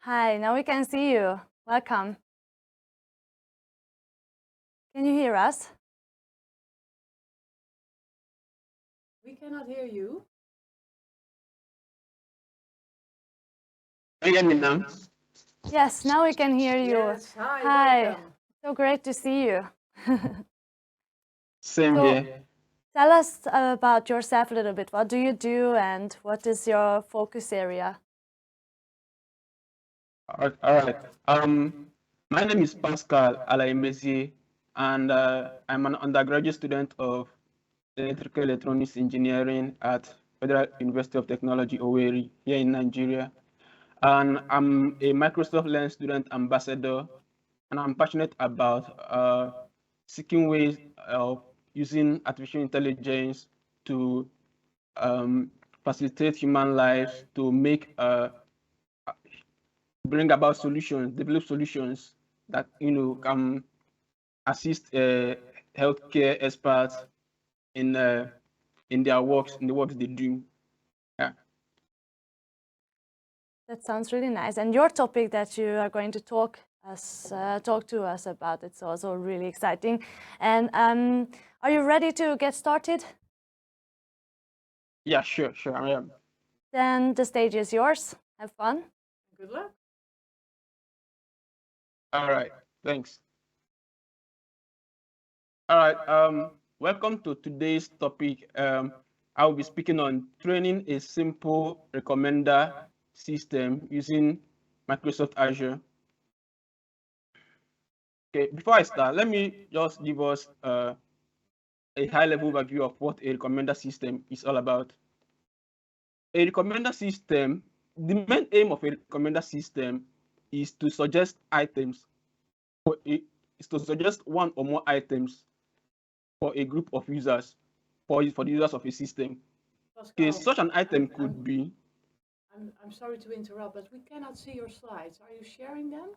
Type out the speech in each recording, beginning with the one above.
Hi, now we can see you. Welcome. Can you hear us? We cannot hear you. Can you hear me now? Yes, now we can hear you. Yes, hi, Hi. welcome. So great to see you. Same So, here. tell us about yourself a little bit. What do you do and what is your focus area? All right. My name is Pascal Alaimezi, and I'm an undergraduate student of electrical electronics engineering at Federal University of Technology, Owerri, here in Nigeria. And I'm a Microsoft Learn Student Ambassador, and I'm passionate about seeking ways of using artificial intelligence to facilitate human lives, to make bring about solutions, develop solutions that can assist healthcare experts in their works, in the works they do. Yeah. That sounds really nice. And your topic that you are going to talk to us about, it's also really exciting. And are you ready to get started? Yeah, sure, I am. Then the stage is yours. Have fun. Good luck. All right, thanks. All right, welcome to today's topic. I will be speaking on training a simple recommender system using Microsoft Azure. Okay, before I start, let me just give us a high-level overview of what a recommender system is all about. A recommender system, the main aim of a recommender system is to suggest items, is to suggest one or more items for a group of users, for the users of a system. Okay, Pascal, such an item could be. I'm sorry to interrupt, but we cannot see your slides. Are you sharing them?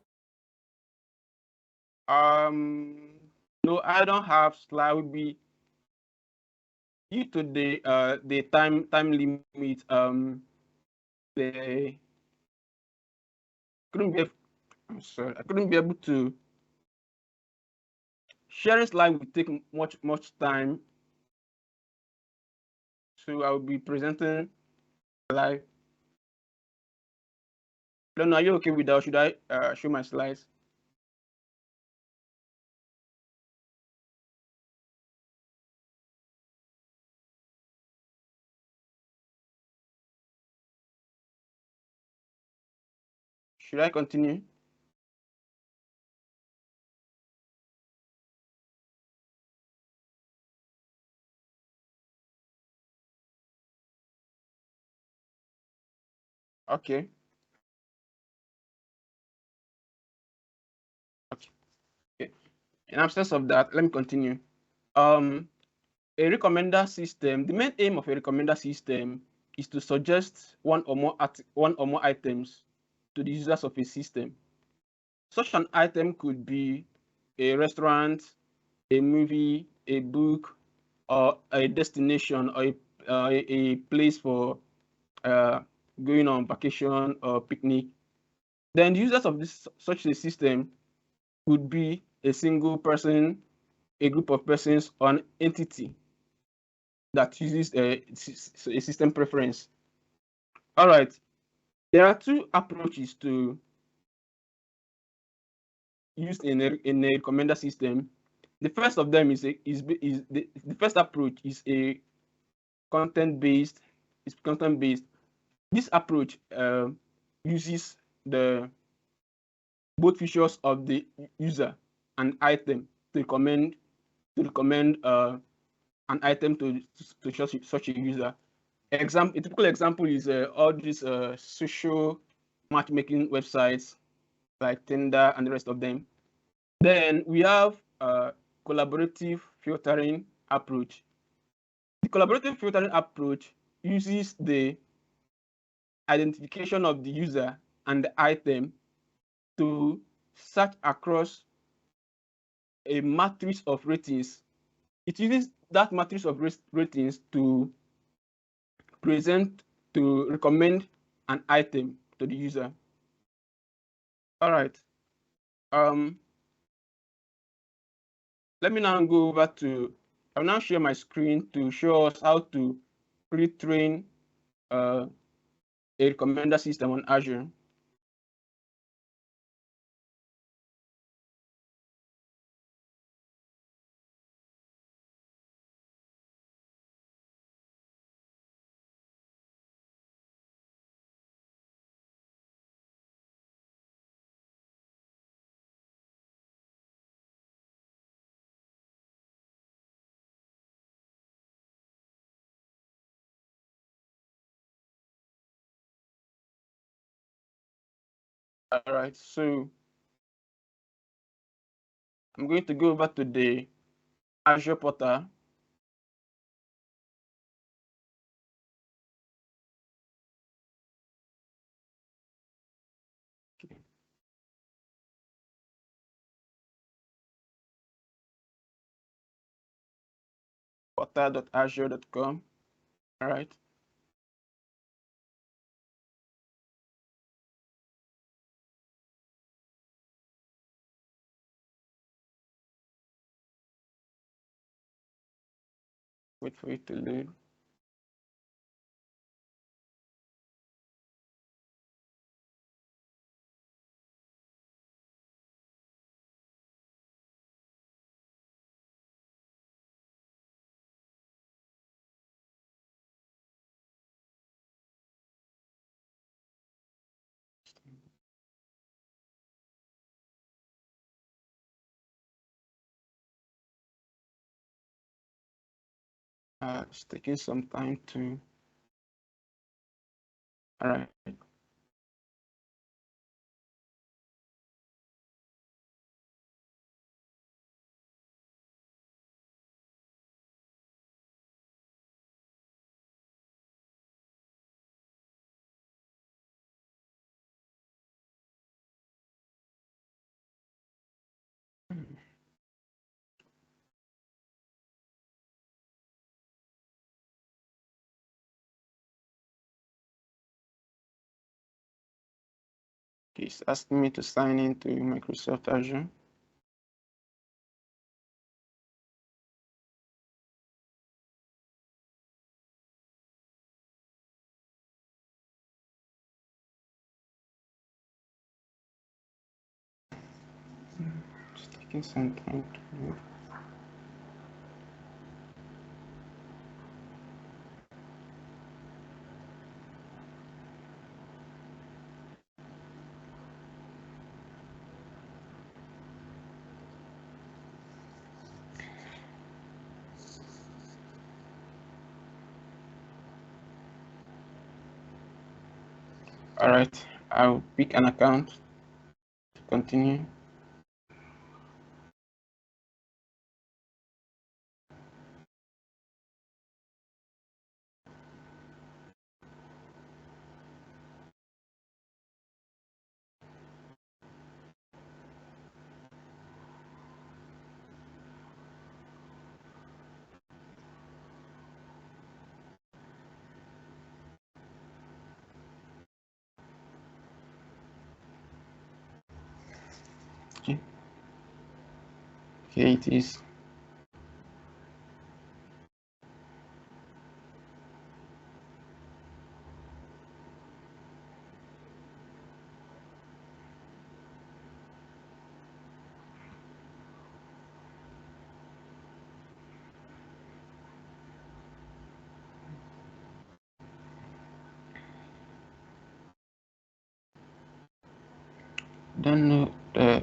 No, I don't have slide. Will be due to the time limit. The couldn't be. I'm sorry, I couldn't be able to. Sharing slide will take much time, so I will be presenting live. Don't know, are you okay with that? Should I show my slides? Should I continue? Okay. Okay. In absence of that, let me continue. A recommender system, the main aim of a recommender system is to suggest one or more items to the users of a system. Such an item could be a restaurant, a movie, a book, or a destination, or a place for going on vacation or picnic. Then the users of such a system could be a single person, a group of persons, or an entity that uses a system preference. All right, there are two approaches to use in a recommender system. The first of them is the first approach is a content based. It's content based. This approach uses the both features of the user and item to recommend an item to such a user. A typical example is all these social matchmaking websites like Tinder and the rest of them. Then we have collaborative filtering approach. The collaborative filtering approach uses the identification of the user and the item to search across a matrix of ratings. It uses that matrix of ratings to recommend an item to the user. All right. Let me now go over to, I'll now share my screen to show us how to pre-train a recommender system on Azure. All right, so I'm going to go over to the Azure portal. Portal.azure.com. All right. Wait for it to load. It's taking some time to. All right. It's asking me to sign into Microsoft Azure. It's taking some time to load. All right, I'll pick an account to continue. Okay. Here it is. Don't know the.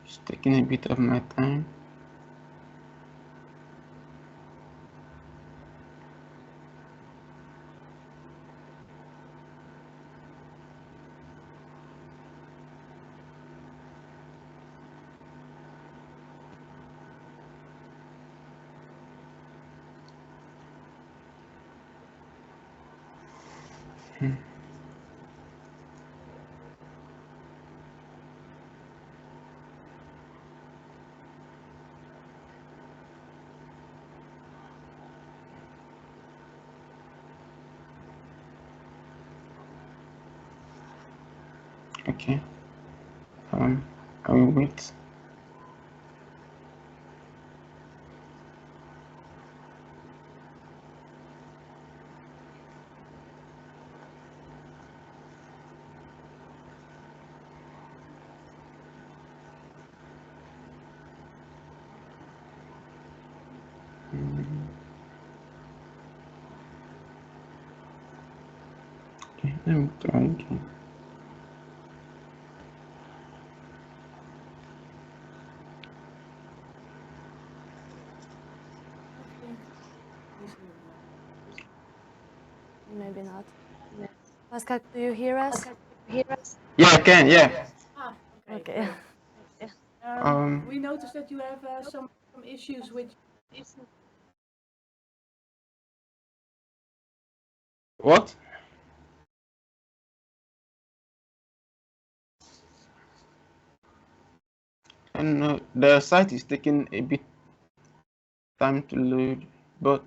It's taking a bit of my time. Okay. I will wait. Okay, let me try again. I think he's here now. Maybe not. Pascal, do you hear us? Yeah, I can. Yeah. Ah, okay, Okay. great. We noticed that you have some issues with. What? And the site is taking a bit time to load, but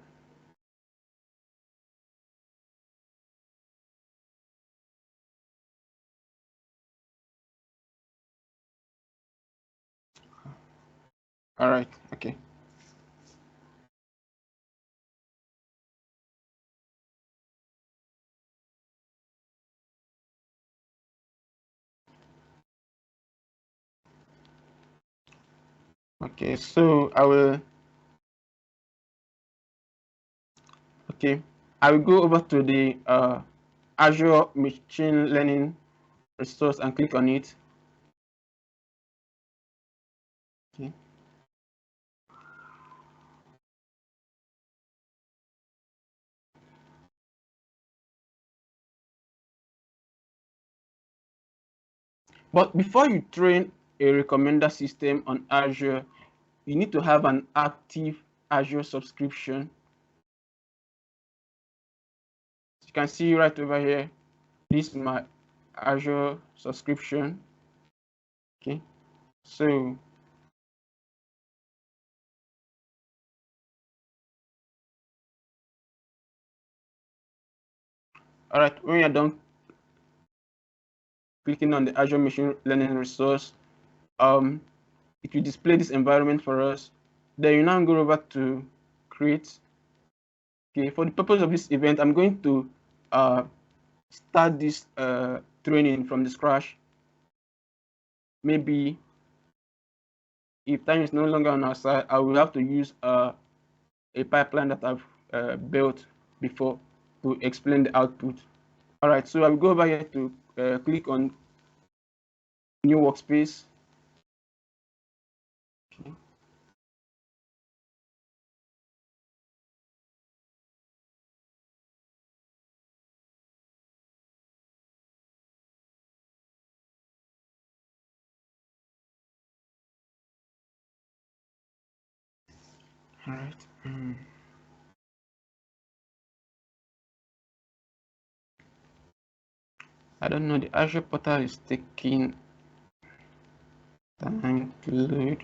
all right. Okay. Okay. So I will. Okay. I will go over to the Azure Machine Learning resource and click on it. Okay. But before you train a recommender system on Azure, you need to have an active Azure subscription. You can see right over here, this is my Azure subscription. Okay. So all right, when you're done clicking on the Azure Machine Learning resource, it will display this environment for us. Then you now go over to create. Okay, for the purpose of this event, I'm going to start this training from the scratch. Maybe if time is no longer on our side, I will have to use a pipeline that I've built before to explain the output. All right, so I will go over here to click on new workspace. Okay. All right. I don't know, the Azure portal is taking time to load,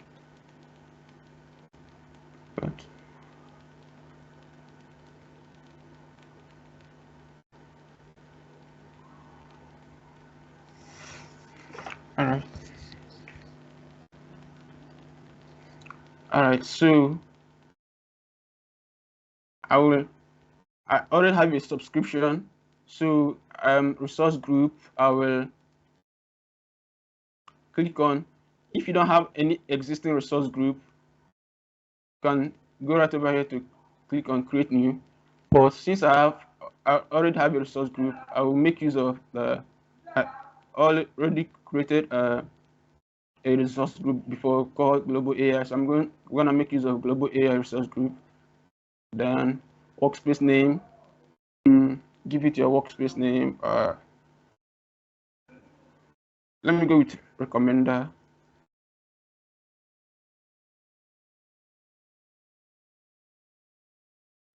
but all right. All right, so I already have a subscription. So resource group, I will click on. If you don't have any existing resource group, you can go right over here to click on create new. But since I already have a resource group, I will make use of the I already created a resource group before called Global AI. So I'm gonna make use of Global AI resource group. Then workspace name, give it your workspace name. Let me go with recommender.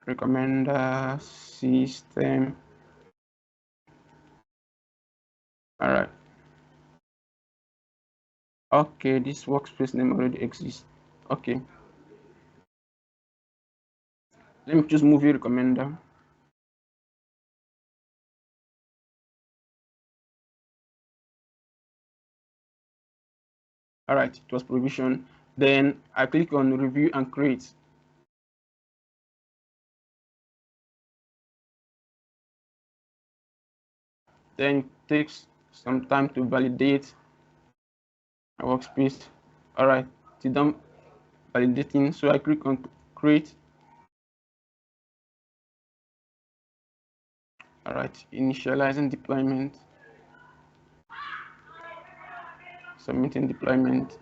Recommender system. All right. Okay, this workspace name already exists. Okay. Let me choose movie recommender. All right, it was provisioned. Then I click on review and create. Then it takes some time to validate my workspace. All right, it's done validating. So I click on create. All right, initializing deployment, submitting deployment.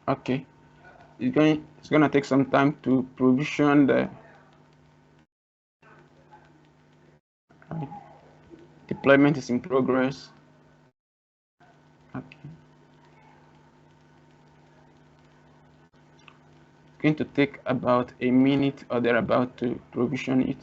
Okay, it's gonna take some time to provision the deployment is in progress. Okay. Going to take about a minute or thereabout to provision it.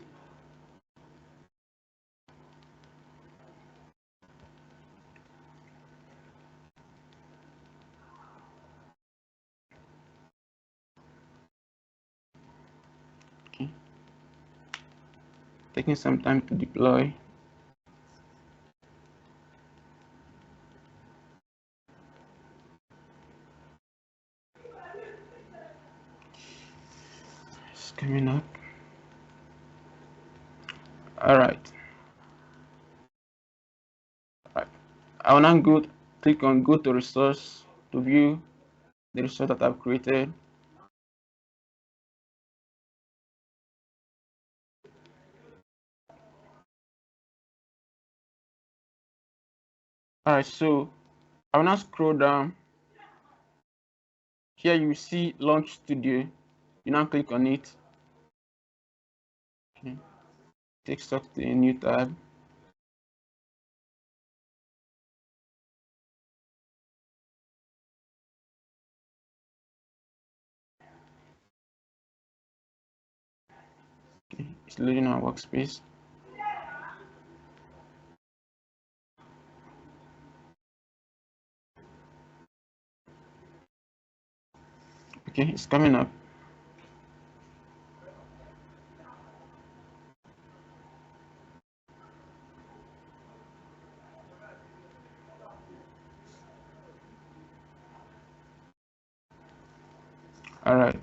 Okay. Taking some time to deploy. It's coming up. All right. I will now click on go to resource to view the resource that I've created. All right, so I will now scroll down. Here you see Launch Studio. You now click on it. Okay. Takes us to a new tab. Okay. It's loading our workspace. Okay, it's coming up. All right.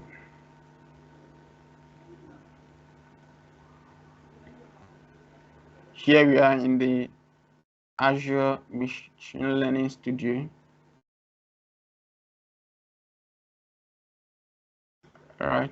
Here we are in the Azure Machine Learning Studio. All right.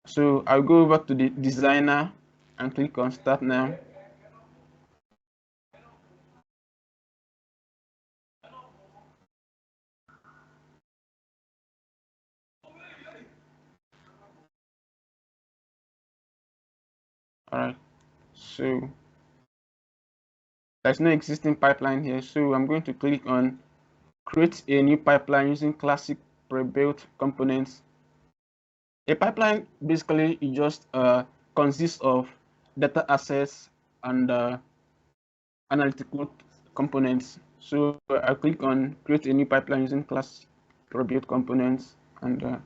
So I'll go over to the designer and click on start now. All right. So there's no existing pipeline here. So I'm going to click on create a new pipeline using classic pre-built components. A pipeline basically it just consists of data assets and analytical components. So I click on create a new pipeline using classic pre-built components and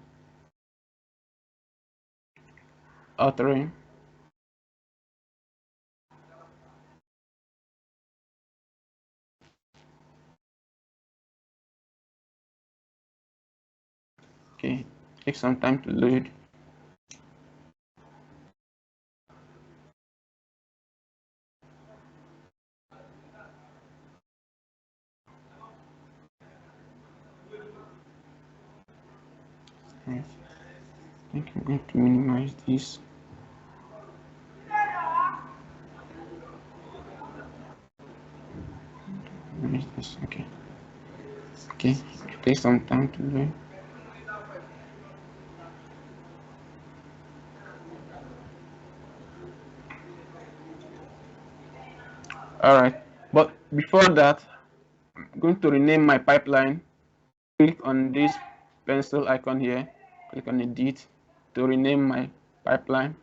authoring. Okay, take some time to load. I think I'm going to minimize this. Minimize this. Okay. Okay. It takes some time to load. All right. But before that, I'm going to rename my pipeline. click on this pencil icon here, click on edit to rename my pipeline.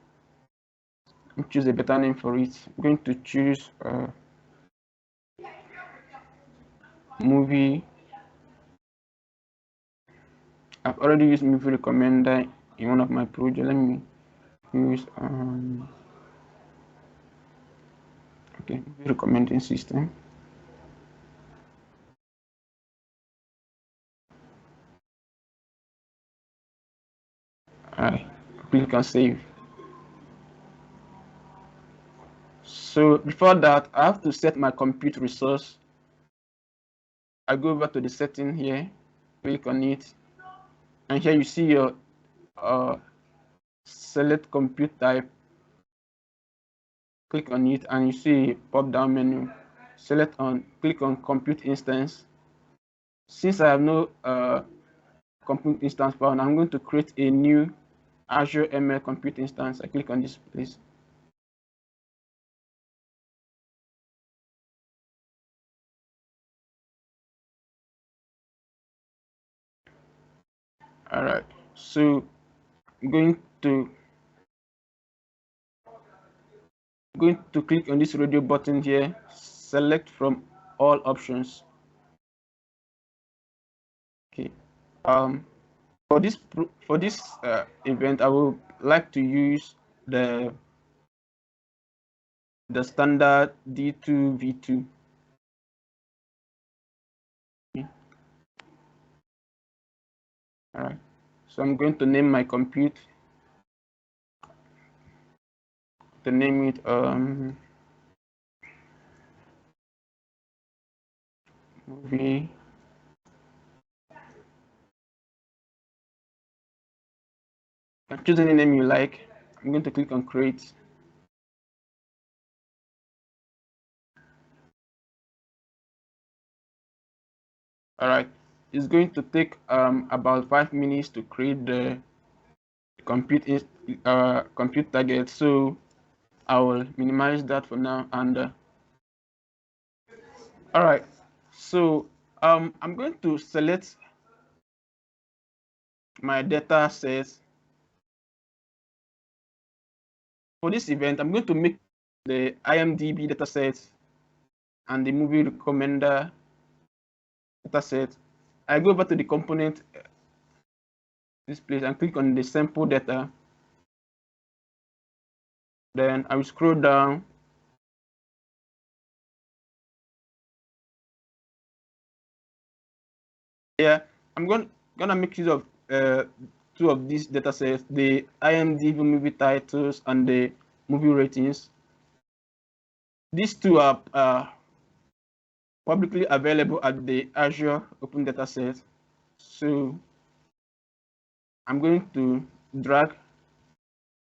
Choose a better name for it. I'm going to choose movie. I've already used movie recommender in one of my projects. Let me use okay, movie recommending system. I click on save. So before that, I have to set my compute resource. I go over to the setting here, click on it, and here you see your select compute type. Click on it, and you see pop down menu. Click on compute instance. Since I have no compute instance found, I'm going to create a new Azure ML compute instance. I click on this place. All right, so I'm going to click on this radio button here, select from all options. Okay. For this event, I would like to use the standard D2 V2. Okay. All right. So I'm going to name my compute. To name it movie. You can choose any name you like. I'm going to click on create. All right. It's going to take about 5 minutes to create the compute target. So I will minimize that for now. And all right. So I'm going to select my data sets. For this event, I'm going to make the IMDb dataset and the movie recommender dataset. I go over to the component this place and click on the sample data. Then I will scroll down. Yeah, I'm gonna make use of two of these datasets: the IMDb movie titles and the movie ratings. These two are publicly available at the Azure Open Dataset. So I'm going to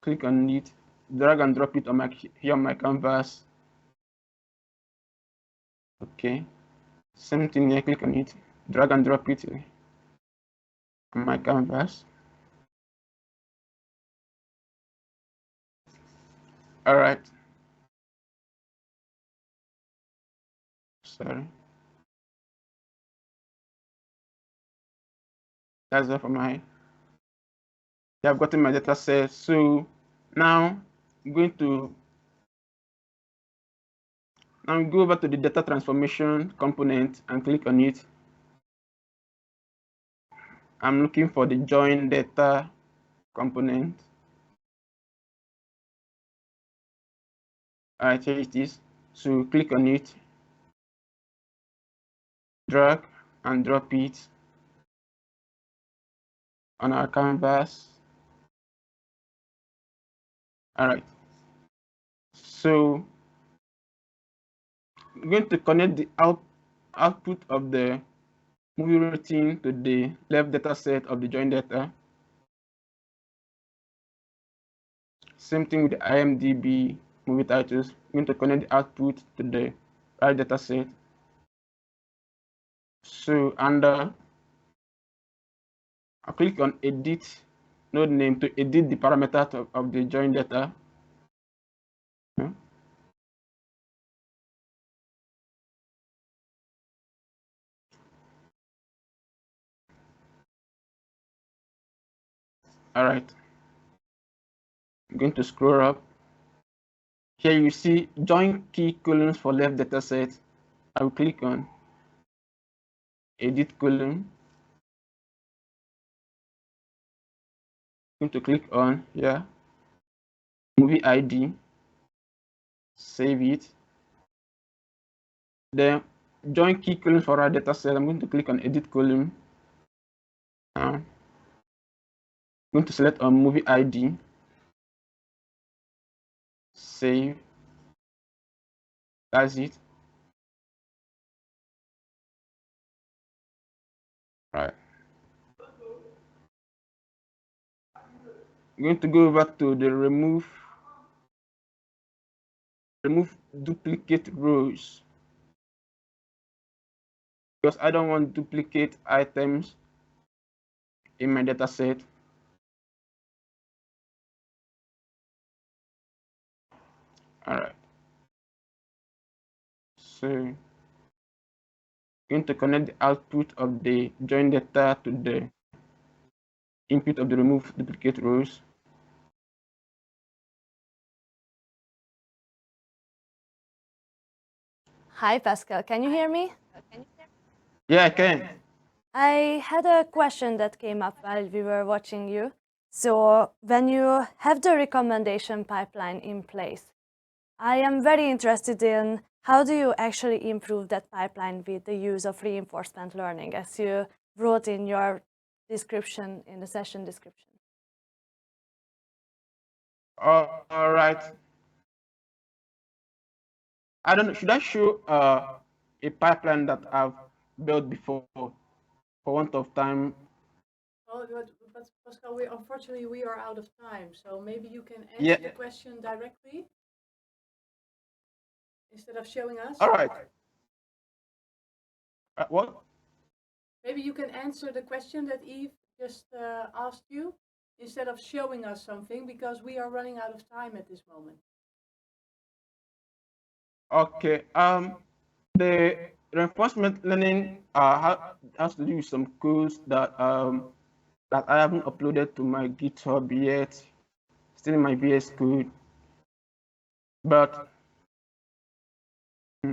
click on it, drag and drop it on my canvas. Okay, same thing here. Click on it, drag and drop it on my canvas. All right. Sorry. That's all for my. Yeah, I've gotten my data set. So now I'm going to go over to the data transformation component and click on it. I'm looking for the join data component. All right, here it is. So click on it, drag and drop it on our canvas. All right. So I'm going to connect the output of the movie rating to the left data set of the join data. Same thing with the IMDb movie titles. I'm going to connect the output to the right data set. So under, I'll click on edit node name to edit the parameters of the join data. Okay. All right. I'm going to scroll up. Here you see join key columns for left dataset. I will click on edit column. I'm going to click on movie ID, save it. Then join key columns for our dataset. I'm going to click on edit column. I'm going to select on movie ID, save. That's it. Right. I'm going to go over to the remove duplicate rows, because I don't want duplicate items in my data set. All right. So I'm going to connect the output of the join data to the input of the remove duplicate rows. Hi, Pascal. Can you hear me? Yeah, I can. I had a question that came up while we were watching you. So when you have the recommendation pipeline in place, I am very interested in how do you actually improve that pipeline with the use of reinforcement learning, as you wrote in your description, in the session description. All right. I don't know. Should I show a pipeline that I've built before? For want of time. Oh, but Pascal, unfortunately we are out of time. So maybe you can answer the question directly instead of showing us. All right. What? Maybe you can answer the question that Eve just asked you instead of showing us something, because we are running out of time at this moment. Okay. The reinforcement learning has to do with some codes that that I haven't uploaded to my GitHub yet. Still in my VS Code, but I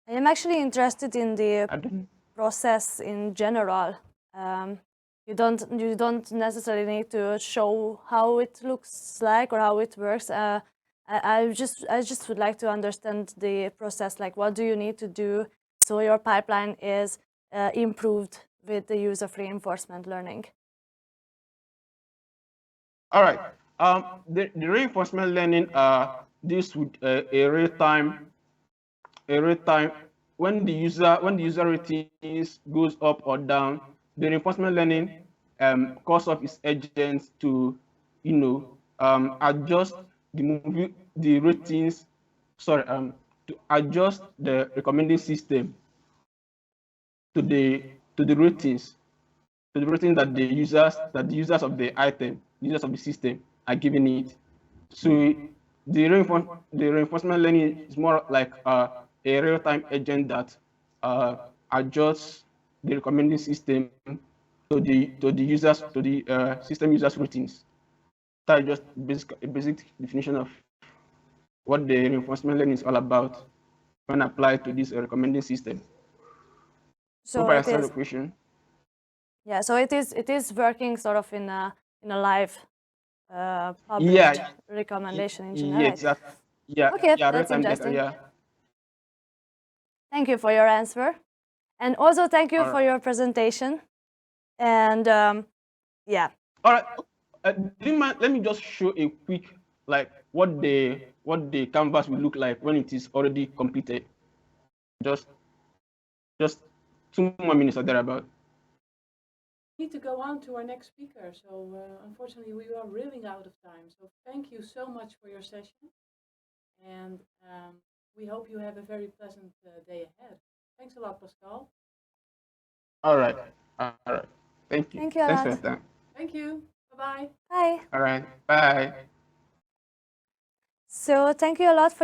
am actually interested in the I don't. process in general. You don't necessarily need to show how it looks like or how it works. I just would like to understand the process. Like, what do you need to do so your pipeline is improved with the use of reinforcement learning? All right. The reinforcement learning deals with a real time when the user ratings goes up or down. The reinforcement learning calls up its agents to adjust the ratings. Sorry, to adjust the recommending system to the ratings that the users of the item, users of the system are giving it. So the reinforcement learning is more like a real-time agent that adjusts the recommending system to the system users routines. That's just a basic definition of what the reinforcement learning is all about when applied to this recommending system. So Hope I it answered is. the question. Yeah. So it is working sort of in a live published recommendation engine. Yeah, Right. exactly. Yeah, Okay, yeah, that's real-time data. interesting. Yeah. Thank you for your answer. And also thank you for your presentation. And yeah. All right. Let me just show a quick, like, what the canvas will look like when it is already completed. Just 2 more minutes or thereabout. We need to go on to our next speaker. So unfortunately we are really out of time. So thank you so much for your session. And we hope you have a very pleasant day ahead. Thanks a lot, Pascal. All right. All right. Thank you. Thank you a Thanks for lot. your time. Thank you. Bye-bye. Bye. All right. Bye. So thank you a lot for your